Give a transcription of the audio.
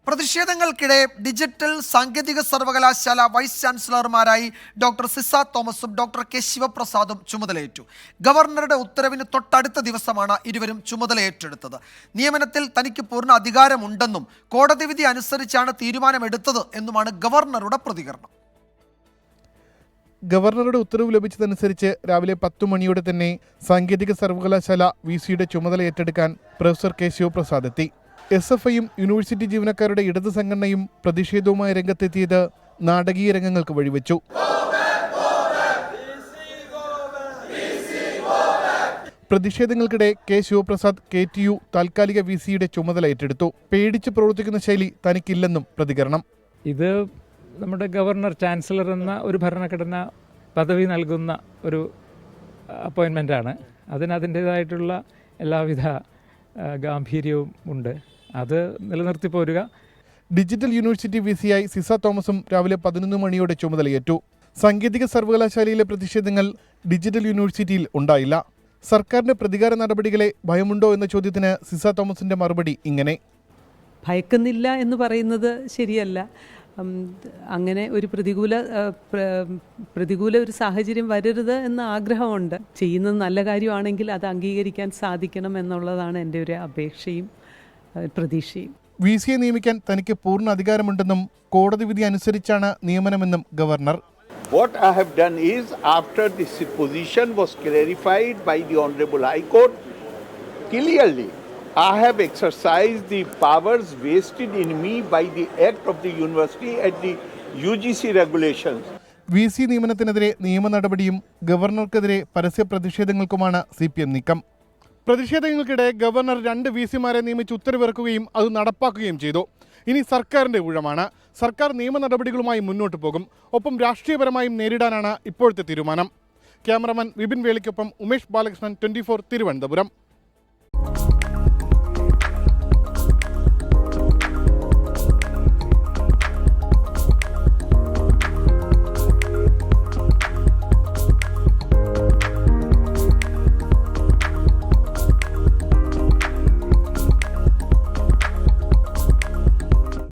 പ്രതിഷേധങ്ങൾക്കിടെ digital സാങ്കേതിക സർവകലാശാല vice ചാൻസലർമാരായി doctor Ciza തോമസും ഡോക്ടർ കെ ശിവപ്രസാദും ചുമതലയേറ്റു. ഗവർണറുടെ ഉത്തരവിന് തൊട്ടടുത്ത ദിവസമാണ് ഇരുവരും ചുമതലയേറ്റെടുത്തത്. നിയമനത്തിൽ തനിക്ക് പൂർണ്ണ അധികാരമുണ്ടെന്നും കോടതി വിധി അനുസരിച്ചാണ് തീരുമാനമെടുത്തത് എന്നുമാണ് ഗവർണറുടെ പ്രതികരണം. ഗവർണറുടെ ഉത്തരവ് ലഭിച്ചതനുസരിച്ച് രാവിലെ 10 മണിയോടെ തന്നെ സാങ്കേതിക സർവകലാശാല വിസിയുടെ ചുമതല ഏറ്റെടുക്കാൻ പ്രൊഫസർ കെ ശിവപ്രസാദ് എത്തി. SFIയും യൂണിവേഴ്സിറ്റി ജീവനക്കാരുടെ ഇടത് സംഘടനയും പ്രതിഷേധവുമായി രംഗത്തെത്തിയത് നാടകീയ രംഗങ്ങൾക്ക് വഴിവെച്ചു. പ്രതിഷേധങ്ങൾക്കിടെ കെ ശിവപ്രസാദ് KTU താൽക്കാലിക വിസിയുടെ ചുമതല ഏറ്റെടുത്തു. പേടിച്ച് പ്രവർത്തിക്കുന്ന ശൈലി തനിക്കില്ലെന്നും പ്രതികരണം. ഇത് നമ്മുടെ ഗവർണർ ചാൻസലർ എന്ന ഒരു ഭരണഘടന പദവി നൽകുന്ന ഒരു അപ്പോയിൻമെൻ്റാണ്. അതിൻ്റേതായിട്ടുള്ള എല്ലാവിധ ഗാംഭീര്യവും ഉണ്ട്. അത് നിലനിർത്തി പോരുക. ഡിജിറ്റൽ യൂണിവേഴ്സിറ്റി വിസിയായി സിസ തോമസും രാവിലെ 11 മണിയോടെ ചുമതലയേറ്റു. സാങ്കേതിക സർവകലാശാലയിലെ പ്രതിഷേധങ്ങൾ ഡിജിറ്റൽ യൂണിവേഴ്സിറ്റിയിൽ ഉണ്ടായില്ല. സർക്കാരിന്റെ പ്രതികാര നടപടികളെ ഭയമുണ്ടോ എന്ന ചോദ്യത്തിന് സിസ തോമസിന്റെ മറുപടി ഇങ്ങനെ: ഭയക്കുന്നില്ല എന്ന് പറയുന്നത് ശരിയല്ല. അങ്ങനെ ഒരു പ്രതികൂല ഒരു സാഹചര്യം വരരുത് എന്ന ആഗ്രഹമുണ്ട്. ചെയ്യുന്നത് നല്ല കാര്യമാണെങ്കിൽ അത് അംഗീകരിക്കാൻ സാധിക്കണം എന്നുള്ളതാണ് എൻ്റെ ഒരു അപേക്ഷയും പ്രതീക്ഷയും. വിസിയെ നിയമിക്കാൻ തനിക്ക് പൂർണ്ണ അധികാരമുണ്ടെന്നും കോടതി വിധി അനുസരിച്ചാണ് നിയമനമെന്നും governor. What I have done is, after this position was clarified by the Honorable High Court, clearly I have exercised the powers vested in me by the Act of the University and the UGC regulations. VC നിയമനത്തിനെതിരെ നിയമ നടപടിയും ഗവർണർക്കെതിരെ പരസ്യ പ്രതിഷേധങ്ങൾക്കുമാണ് CPM നീക്കം. പ്രതിഷേധങ്ങൾക്കിടെ governor 2 വിസിമാരെ നിയമിച്ച് ഉത്തരവിറക്കുകയും അത് നടപ്പാക്കുകയും ചെയ്തു. ഇനി സർക്കാരിൻ്റെ ഊഴമാണ്. സർക്കാർ നിയമ നടപടികളുമായി മുന്നോട്ട് പോകും. ഒപ്പം രാഷ്ട്രീയപരമായും നേരിടാനാണ് ഇപ്പോഴത്തെ തീരുമാനം. ക്യാമറമാൻ വിപിൻ വേളിക്കൊപ്പം ഉമേഷ് ബാലകൃഷ്ണൻ, 24 തിരുവനന്തപുരം.